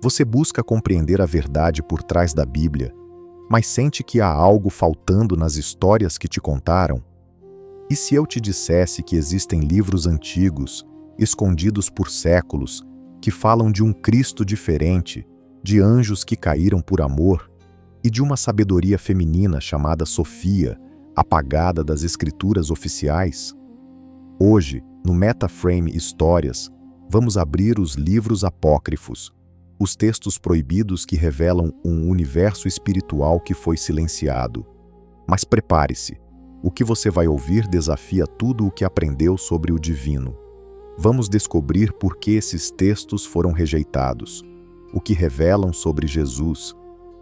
Você busca compreender a verdade por trás da Bíblia, mas sente que há algo faltando nas histórias que te contaram? E se eu te dissesse que existem livros antigos, escondidos por séculos, que falam de um Cristo diferente, de anjos que caíram por amor, e de uma sabedoria feminina chamada Sofia, apagada das escrituras oficiais? Hoje, no Metaframe Histórias, vamos abrir os livros apócrifos, os textos proibidos que revelam um universo espiritual que foi silenciado. Mas prepare-se, o que você vai ouvir desafia tudo o que aprendeu sobre o divino. Vamos descobrir por que esses textos foram rejeitados, o que revelam sobre Jesus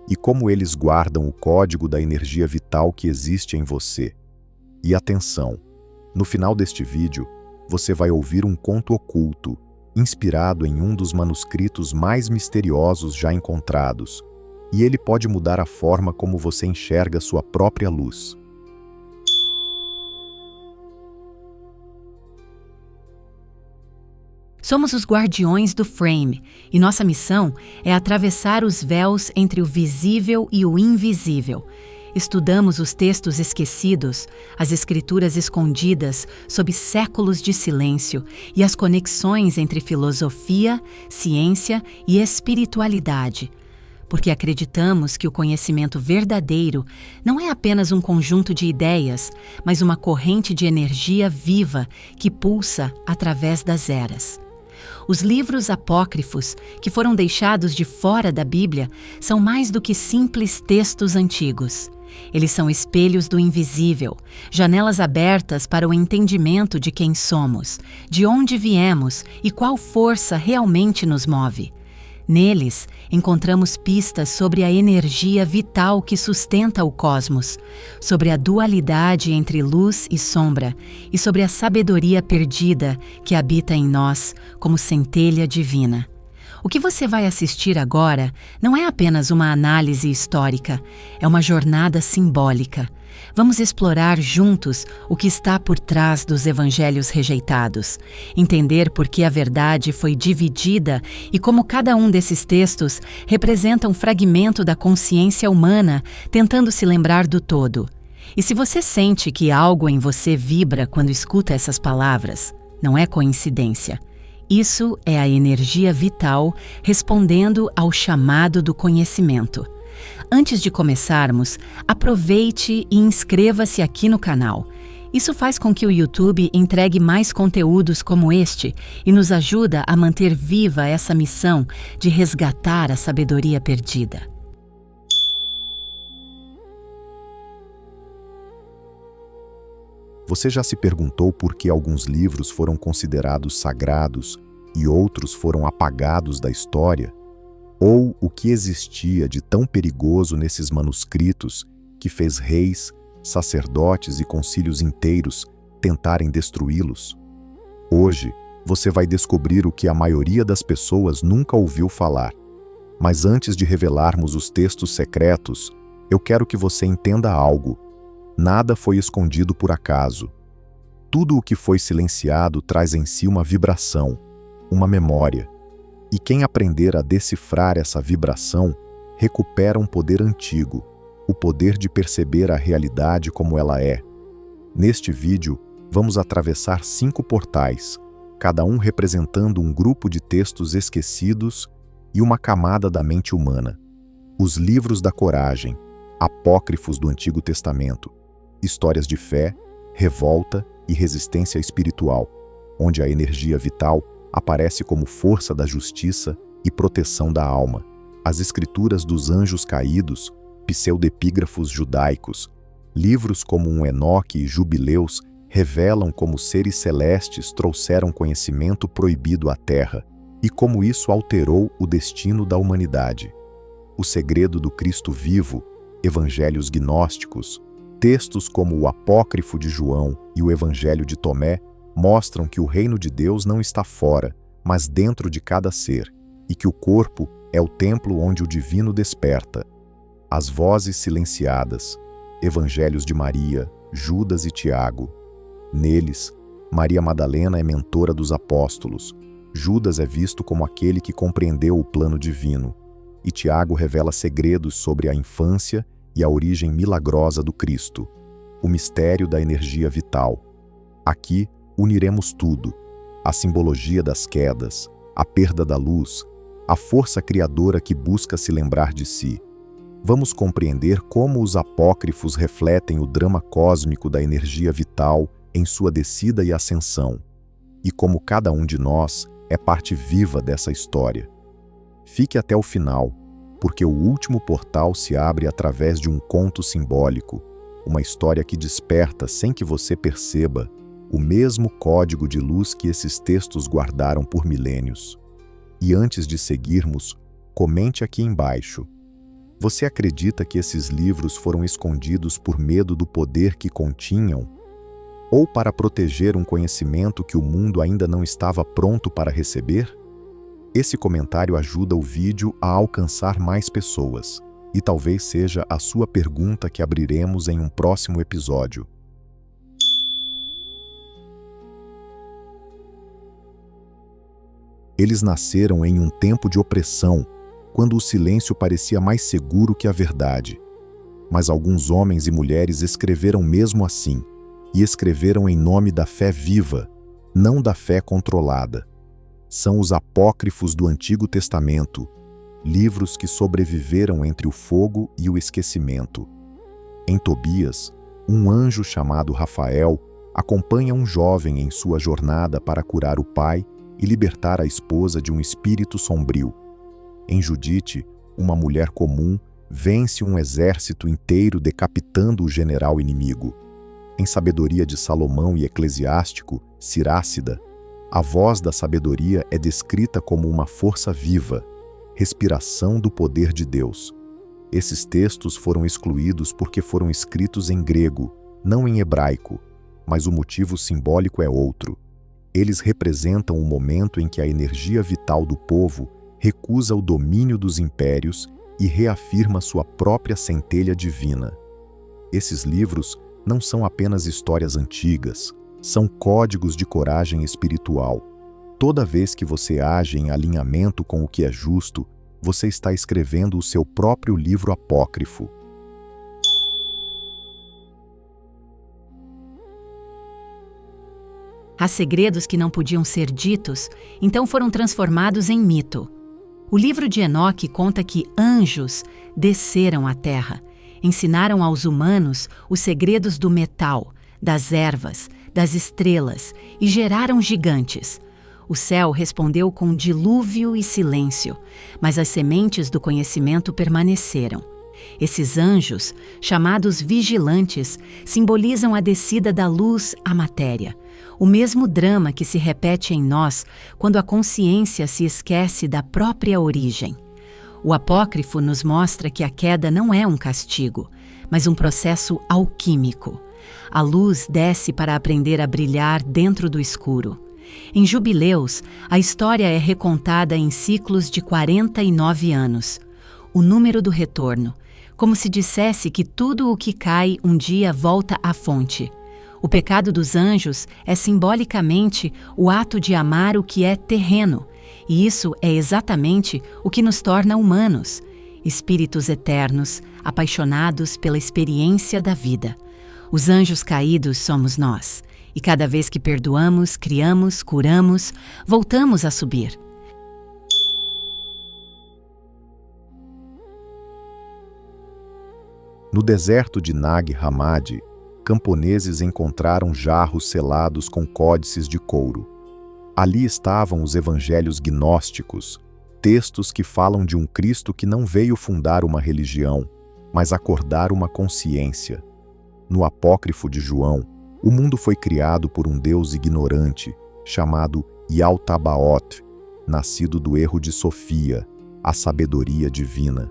e como eles guardam o código da energia vital que existe em você. E atenção, no final deste vídeo, você vai ouvir um conto oculto, inspirado em um dos manuscritos mais misteriosos já encontrados, e ele pode mudar a forma como você enxerga sua própria luz. Somos os guardiões do Frame, e nossa missão é atravessar os véus entre o visível e o invisível. Estudamos os textos esquecidos, as escrituras escondidas sob séculos de silêncio e as conexões entre filosofia, ciência e espiritualidade. Porque acreditamos que o conhecimento verdadeiro não é apenas um conjunto de ideias, mas uma corrente de energia viva que pulsa através das eras. Os livros apócrifos, que foram deixados de fora da Bíblia, são mais do que simples textos antigos. Eles são espelhos do invisível, janelas abertas para o entendimento de quem somos, de onde viemos e qual força realmente nos move. Neles, encontramos pistas sobre a energia vital que sustenta o cosmos, sobre a dualidade entre luz e sombra e sobre a sabedoria perdida que habita em nós como centelha divina. O que você vai assistir agora não é apenas uma análise histórica, é uma jornada simbólica. Vamos explorar juntos o que está por trás dos evangelhos rejeitados, entender por que a verdade foi dividida e como cada um desses textos representa um fragmento da consciência humana tentando se lembrar do todo. E se você sente que algo em você vibra quando escuta essas palavras, não é coincidência. Isso é a energia vital respondendo ao chamado do conhecimento. Antes de começarmos, aproveite e inscreva-se aqui no canal. Isso faz com que o YouTube entregue mais conteúdos como este e nos ajuda a manter viva essa missão de resgatar a sabedoria perdida. Você já se perguntou por que alguns livros foram considerados sagrados e outros foram apagados da história? Ou o que existia de tão perigoso nesses manuscritos que fez reis, sacerdotes e concílios inteiros tentarem destruí-los? Hoje, você vai descobrir o que a maioria das pessoas nunca ouviu falar. Mas antes de revelarmos os textos secretos, eu quero que você entenda algo. Nada foi escondido por acaso. Tudo o que foi silenciado traz em si uma vibração, uma memória. E quem aprender a decifrar essa vibração, recupera um poder antigo, o poder de perceber a realidade como ela é. Neste vídeo, vamos atravessar 5 portais, cada um representando um grupo de textos esquecidos e uma camada da mente humana. Os livros da coragem, apócrifos do Antigo Testamento, histórias de fé, revolta e resistência espiritual, onde a energia vital aparece como força da justiça e proteção da alma. As escrituras dos anjos caídos, pseudepígrafos judaicos, livros como um Enoque e Jubileus revelam como seres celestes trouxeram conhecimento proibido à Terra e como isso alterou o destino da humanidade. O segredo do Cristo vivo, evangelhos gnósticos, textos como o Apócrifo de João e o Evangelho de Tomé mostram que o reino de Deus não está fora, mas dentro de cada ser, e que o corpo é o templo onde o divino desperta. As vozes silenciadas, Evangelhos de Maria, Judas e Tiago. Neles, Maria Madalena é mentora dos apóstolos, Judas é visto como aquele que compreendeu o plano divino, e Tiago revela segredos sobre a infância e a origem milagrosa do Cristo, o mistério da energia vital. Aqui uniremos tudo: a simbologia das quedas, a perda da luz, a força criadora que busca se lembrar de si. Vamos compreender como os apócrifos refletem o drama cósmico da energia vital em sua descida e ascensão, e como cada um de nós é parte viva dessa história. Fique até o final, porque o último portal se abre através de um conto simbólico, uma história que desperta, sem que você perceba, o mesmo código de luz que esses textos guardaram por milênios. E antes de seguirmos, comente aqui embaixo: você acredita que esses livros foram escondidos por medo do poder que continham? Ou para proteger um conhecimento que o mundo ainda não estava pronto para receber? Esse comentário ajuda o vídeo a alcançar mais pessoas, e talvez seja a sua pergunta que abriremos em um próximo episódio. Eles nasceram em um tempo de opressão, quando o silêncio parecia mais seguro que a verdade. Mas alguns homens e mulheres escreveram mesmo assim, e escreveram em nome da fé viva, não da fé controlada. São os apócrifos do Antigo Testamento, livros que sobreviveram entre o fogo e o esquecimento. Em Tobias, um anjo chamado Rafael acompanha um jovem em sua jornada para curar o pai e libertar a esposa de um espírito sombrio. Em Judite, uma mulher comum vence um exército inteiro decapitando o general inimigo. Em Sabedoria de Salomão e Eclesiástico, Sirácida, a voz da sabedoria é descrita como uma força viva, respiração do poder de Deus. Esses textos foram excluídos porque foram escritos em grego, não em hebraico, mas o motivo simbólico é outro. Eles representam o momento em que a energia vital do povo recusa o domínio dos impérios e reafirma sua própria centelha divina. Esses livros não são apenas histórias antigas, são códigos de coragem espiritual. Toda vez que você age em alinhamento com o que é justo, você está escrevendo o seu próprio livro apócrifo. Há segredos que não podiam ser ditos, então foram transformados em mito. O livro de Enoque conta que anjos desceram à terra, ensinaram aos humanos os segredos do metal, das ervas, das estrelas e geraram gigantes. O céu respondeu com dilúvio e silêncio, mas as sementes do conhecimento permaneceram. Esses anjos, chamados vigilantes, simbolizam a descida da luz à matéria, o mesmo drama que se repete em nós quando a consciência se esquece da própria origem. O apócrifo nos mostra que a queda não é um castigo, mas um processo alquímico. A luz desce para aprender a brilhar dentro do escuro. Em Jubileus, a história é recontada em ciclos de 49 anos, o número do retorno, como se dissesse que tudo o que cai um dia volta à fonte. O pecado dos anjos é simbolicamente o ato de amar o que é terreno, e isso é exatamente o que nos torna humanos, espíritos eternos, apaixonados pela experiência da vida. Os anjos caídos somos nós, e cada vez que perdoamos, criamos, curamos, voltamos a subir. No deserto de Nag Hammadi, camponeses encontraram jarros selados com códices de couro. Ali estavam os evangelhos gnósticos, textos que falam de um Cristo que não veio fundar uma religião, mas acordar uma consciência. No apócrifo de João, o mundo foi criado por um Deus ignorante, chamado Yaltabaoth, nascido do erro de Sofia, a sabedoria divina.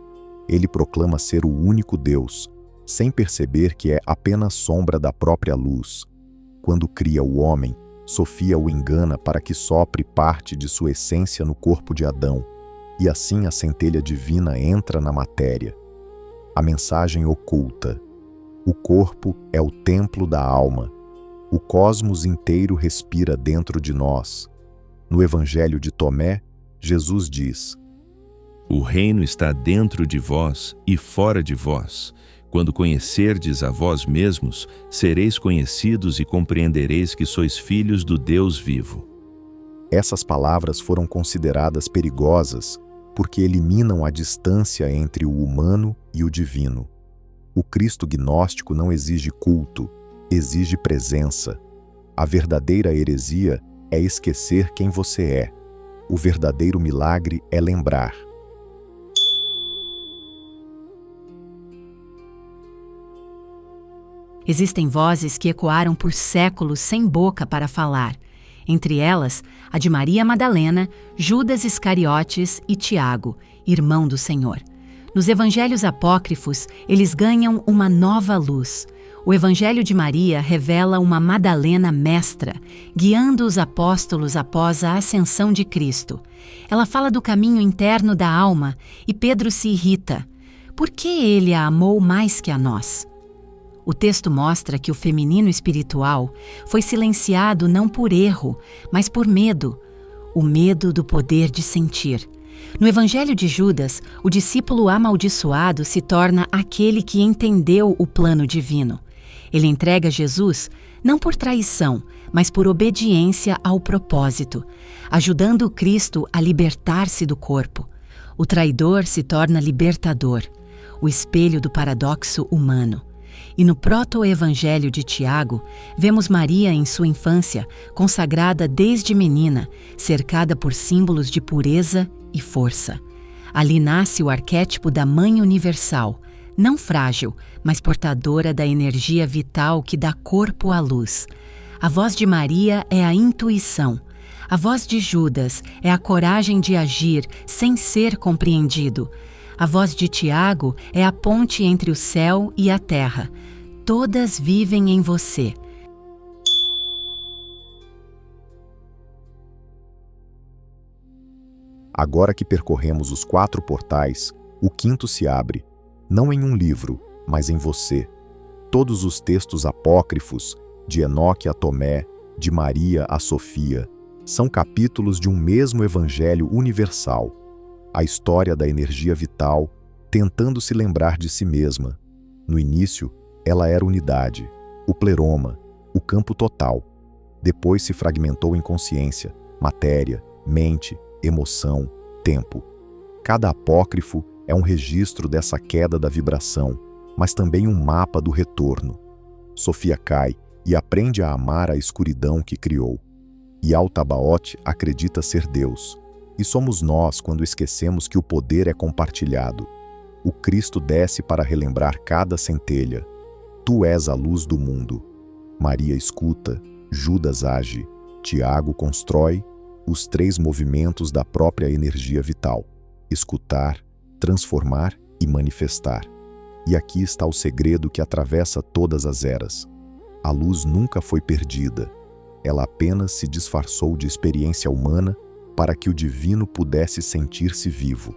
Ele proclama ser o único Deus, sem perceber que é apenas sombra da própria luz. Quando cria o homem, Sofia o engana para que sopre parte de sua essência no corpo de Adão, e assim a centelha divina entra na matéria. A mensagem oculta: o corpo é o templo da alma. O cosmos inteiro respira dentro de nós. No Evangelho de Tomé, Jesus diz: O reino está dentro de vós e fora de vós. Quando conhecerdes a vós mesmos, sereis conhecidos e compreendereis que sois filhos do Deus vivo. Essas palavras foram consideradas perigosas porque eliminam a distância entre o humano e o divino. O Cristo gnóstico não exige culto, exige presença. A verdadeira heresia é esquecer quem você é. O verdadeiro milagre é lembrar. Existem vozes que ecoaram por séculos sem boca para falar. Entre elas, a de Maria Madalena, Judas Iscariotes e Tiago, irmão do Senhor. Nos evangelhos apócrifos, eles ganham uma nova luz. O Evangelho de Maria revela uma Madalena mestra, guiando os apóstolos após a ascensão de Cristo. Ela fala do caminho interno da alma e Pedro se irrita. Por que ele a amou mais que a nós? O texto mostra que o feminino espiritual foi silenciado não por erro, mas por medo. O medo do poder de sentir. No Evangelho de Judas, o discípulo amaldiçoado se torna aquele que entendeu o plano divino. Ele entrega Jesus não por traição, mas por obediência ao propósito, ajudando o Cristo a libertar-se do corpo. O traidor se torna libertador, o espelho do paradoxo humano. E no proto-evangelho de Tiago, vemos Maria em sua infância, consagrada desde menina, cercada por símbolos de pureza e força. Ali nasce o arquétipo da Mãe Universal, não frágil, mas portadora da energia vital que dá corpo à luz. A voz de Maria é a intuição. A voz de Judas é a coragem de agir sem ser compreendido. A voz de Tiago é a ponte entre o céu e a terra. Todas vivem em você. Agora que percorremos os 4 portais, o 5º se abre, não em um livro, mas em você. Todos os textos apócrifos, de Enoque a Tomé, de Maria a Sofia, são capítulos de um mesmo evangelho universal. A história da energia vital, tentando se lembrar de si mesma. No início, ela era unidade, o pleroma, o campo total. Depois se fragmentou em consciência, matéria, mente, emoção, tempo. Cada apócrifo é um registro dessa queda da vibração, mas também um mapa do retorno. Sofia cai e aprende a amar a escuridão que criou. E Altabaote acredita ser Deus. E somos nós quando esquecemos que o poder é compartilhado. O Cristo desce para relembrar cada centelha. Tu és a luz do mundo. Maria escuta, Judas age, Tiago constrói os 3 movimentos da própria energia vital: escutar, transformar e manifestar. E aqui está o segredo que atravessa todas as eras. A luz nunca foi perdida. Ela apenas se disfarçou de experiência humana para que o divino pudesse sentir-se vivo.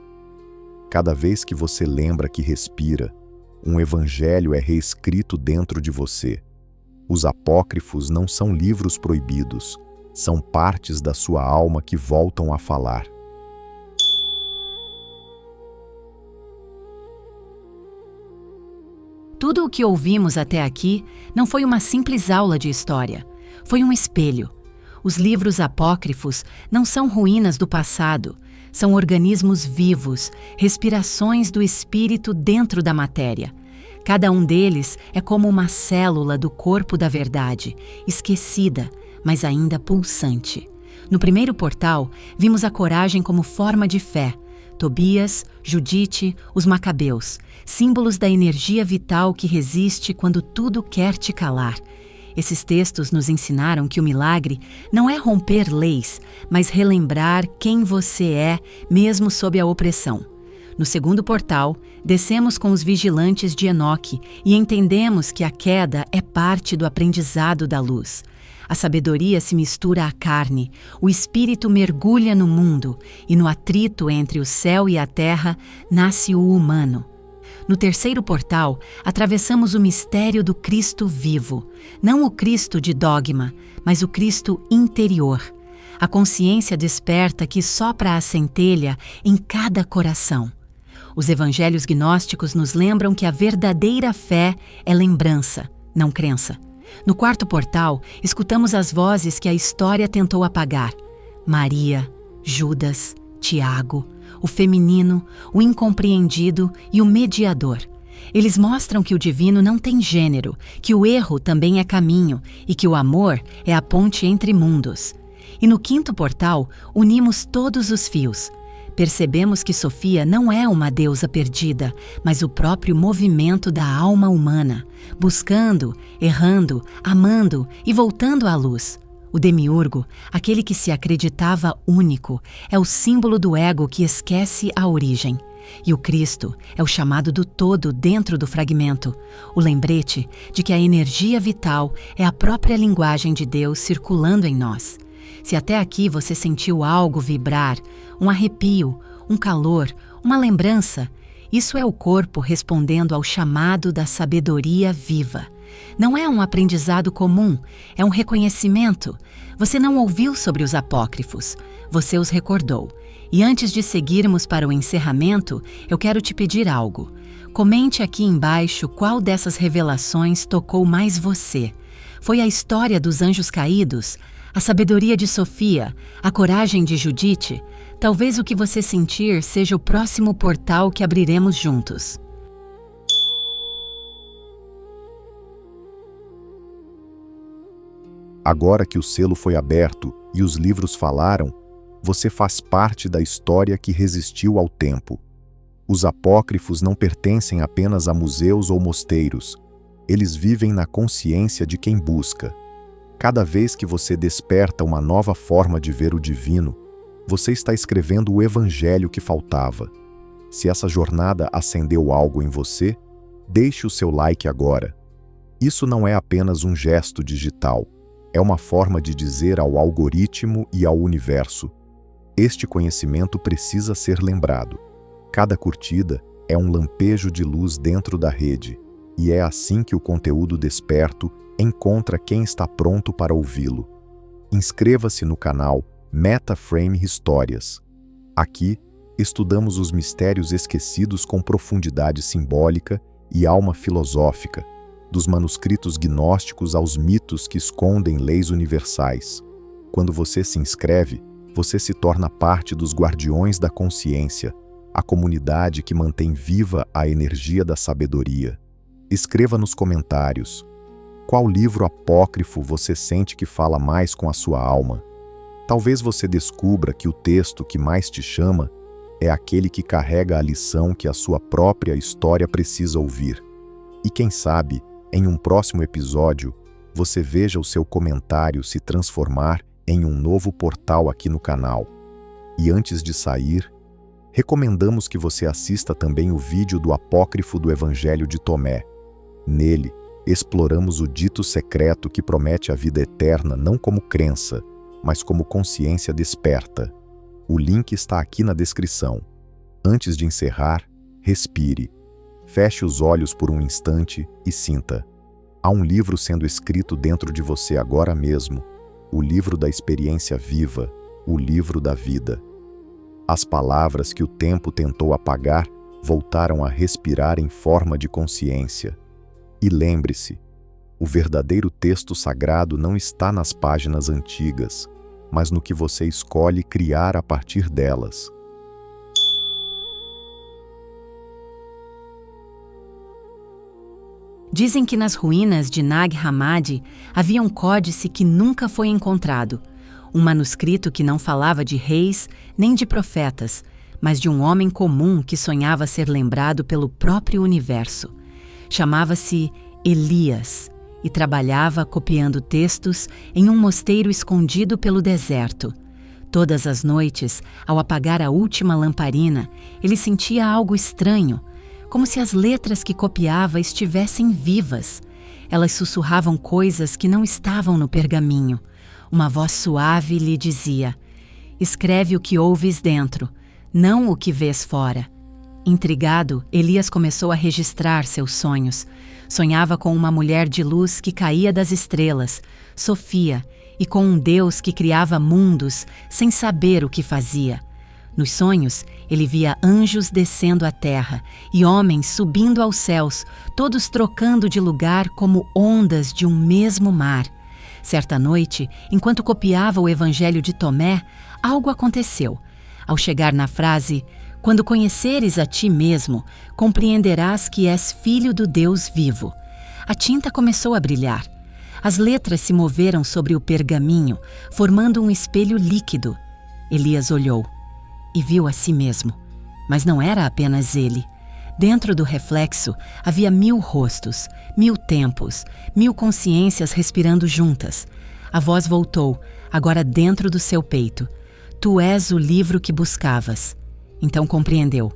Cada vez que você lembra que respira, um evangelho é reescrito dentro de você. Os apócrifos não são livros proibidos, são partes da sua alma que voltam a falar. Tudo o que ouvimos até aqui não foi uma simples aula de história. Foi um espelho. Os livros apócrifos não são ruínas do passado, são organismos vivos, respirações do espírito dentro da matéria. Cada um deles é como uma célula do corpo da verdade, esquecida, mas ainda pulsante. No primeiro portal, vimos a coragem como forma de fé. Tobias, Judite, os Macabeus, símbolos da energia vital que resiste quando tudo quer te calar. Esses textos nos ensinaram que o milagre não é romper leis, mas relembrar quem você é, mesmo sob a opressão. No segundo portal, descemos com os vigilantes de Enoque e entendemos que a queda é parte do aprendizado da luz. A sabedoria se mistura à carne, o espírito mergulha no mundo e no atrito entre o céu e a terra nasce o humano. No terceiro portal, atravessamos o mistério do Cristo vivo, não o Cristo de dogma, mas o Cristo interior. A consciência desperta que sopra a centelha em cada coração. Os evangelhos gnósticos nos lembram que a verdadeira fé é lembrança, não crença. No quarto portal, escutamos as vozes que a história tentou apagar. Maria, Judas, Tiago, o feminino, o incompreendido e o mediador. Eles mostram que o divino não tem gênero, que o erro também é caminho e que o amor é a ponte entre mundos. E no quinto portal, unimos todos os fios. Percebemos que Sofia não é uma deusa perdida, mas o próprio movimento da alma humana, buscando, errando, amando e voltando à luz. O demiurgo, aquele que se acreditava único, é o símbolo do ego que esquece a origem. E o Cristo é o chamado do todo dentro do fragmento, o lembrete de que a energia vital é a própria linguagem de Deus circulando em nós. Se até aqui você sentiu algo vibrar, um arrepio, um calor, uma lembrança, isso é o corpo respondendo ao chamado da sabedoria viva. Não é um aprendizado comum, é um reconhecimento. Você não ouviu sobre os apócrifos, você os recordou. E antes de seguirmos para o encerramento, eu quero te pedir algo. Comente aqui embaixo qual dessas revelações tocou mais você. Foi a história dos anjos caídos? A sabedoria de Sofia? A coragem de Judite? Talvez o que você sentir seja o próximo portal que abriremos juntos. Agora que o selo foi aberto e os livros falaram, você faz parte da história que resistiu ao tempo. Os apócrifos não pertencem apenas a museus ou mosteiros. Eles vivem na consciência de quem busca. Cada vez que você desperta uma nova forma de ver o divino, você está escrevendo o evangelho que faltava. Se essa jornada acendeu algo em você, deixe o seu like agora. Isso não é apenas um gesto digital. É uma forma de dizer ao algoritmo e ao universo: este conhecimento precisa ser lembrado. Cada curtida é um lampejo de luz dentro da rede, e é assim que o conteúdo desperto encontra quem está pronto para ouvi-lo. Inscreva-se no canal MetaFrame Histórias. Aqui, estudamos os mistérios esquecidos com profundidade simbólica e alma filosófica, dos manuscritos gnósticos aos mitos que escondem leis universais. Quando você se inscreve, você se torna parte dos guardiões da consciência, a comunidade que mantém viva a energia da sabedoria. Escreva nos comentários: qual livro apócrifo você sente que fala mais com a sua alma? Talvez você descubra que o texto que mais te chama é aquele que carrega a lição que a sua própria história precisa ouvir. E quem sabe, em um próximo episódio, você veja o seu comentário se transformar em um novo portal aqui no canal. E antes de sair, recomendamos que você assista também o vídeo do apócrifo do Evangelho de Tomé. Nele, exploramos o dito secreto que promete a vida eterna não como crença, mas como consciência desperta. O link está aqui na descrição. Antes de encerrar, respire. Feche os olhos por um instante e sinta. Há um livro sendo escrito dentro de você agora mesmo. O livro da experiência viva, o livro da vida. As palavras que o tempo tentou apagar voltaram a respirar em forma de consciência. E lembre-se, o verdadeiro texto sagrado não está nas páginas antigas, mas no que você escolhe criar a partir delas. Dizem que nas ruínas de Nag Hammadi havia um códice que nunca foi encontrado, um manuscrito que não falava de reis nem de profetas, mas de um homem comum que sonhava ser lembrado pelo próprio universo. Chamava-se Elias e trabalhava copiando textos em um mosteiro escondido pelo deserto. Todas as noites, ao apagar a última lamparina, ele sentia algo estranho, como se as letras que copiava estivessem vivas. Elas sussurravam coisas que não estavam no pergaminho. Uma voz suave lhe dizia: escreve o que ouves dentro, não o que vês fora. Intrigado, Elias começou a registrar seus sonhos. Sonhava com uma mulher de luz que caía das estrelas, Sofia, e com um Deus que criava mundos sem saber o que fazia. Nos sonhos, ele via anjos descendo à terra e homens subindo aos céus, todos trocando de lugar como ondas de um mesmo mar. Certa noite, enquanto copiava o Evangelho de Tomé, algo aconteceu. Ao chegar na frase, "Quando conheceres a ti mesmo, compreenderás que és filho do Deus vivo", a tinta começou a brilhar. As letras se moveram sobre o pergaminho, formando um espelho líquido. Elias olhou e viu a si mesmo. Mas não era apenas ele. Dentro do reflexo havia 1000 rostos, 1000 tempos, 1000 consciências respirando juntas. A voz voltou, agora dentro do seu peito. "Tu és o livro que buscavas." Então compreendeu.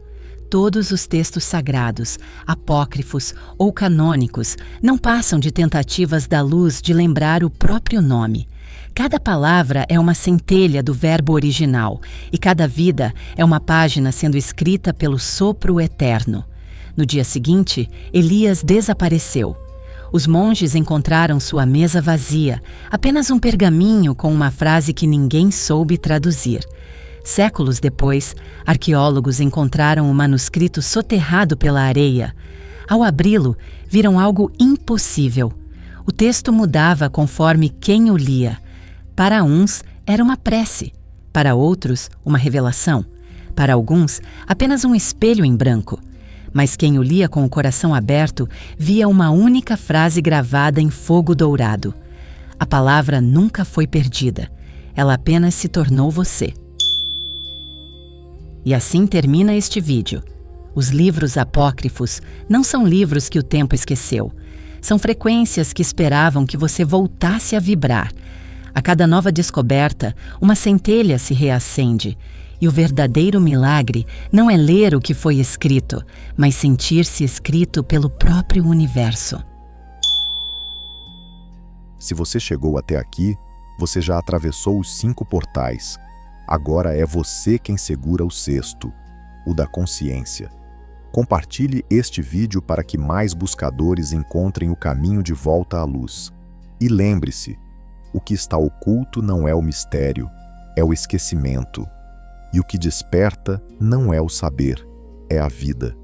Todos os textos sagrados, apócrifos ou canônicos, não passam de tentativas da luz de lembrar o próprio nome. Cada palavra é uma centelha do verbo original, e cada vida é uma página sendo escrita pelo sopro eterno. No dia seguinte, Elias desapareceu. Os monges encontraram sua mesa vazia, apenas um pergaminho com uma frase que ninguém soube traduzir. Séculos depois, arqueólogos encontraram o manuscrito soterrado pela areia. Ao abri-lo, viram algo impossível. O texto mudava conforme quem o lia. Para uns, era uma prece. Para outros, uma revelação. Para alguns, apenas um espelho em branco. Mas quem o lia com o coração aberto via uma única frase gravada em fogo dourado. A palavra nunca foi perdida. Ela apenas se tornou você. E assim termina este vídeo. Os livros apócrifos não são livros que o tempo esqueceu. São frequências que esperavam que você voltasse a vibrar. A cada nova descoberta, uma centelha se reacende. E o verdadeiro milagre não é ler o que foi escrito, mas sentir-se escrito pelo próprio universo. Se você chegou até aqui, você já atravessou os 5 portais. Agora é você quem segura o 6º, o da consciência. Compartilhe este vídeo para que mais buscadores encontrem o caminho de volta à luz. E lembre-se, o que está oculto não é o mistério, é o esquecimento. E o que desperta não é o saber, é a vida.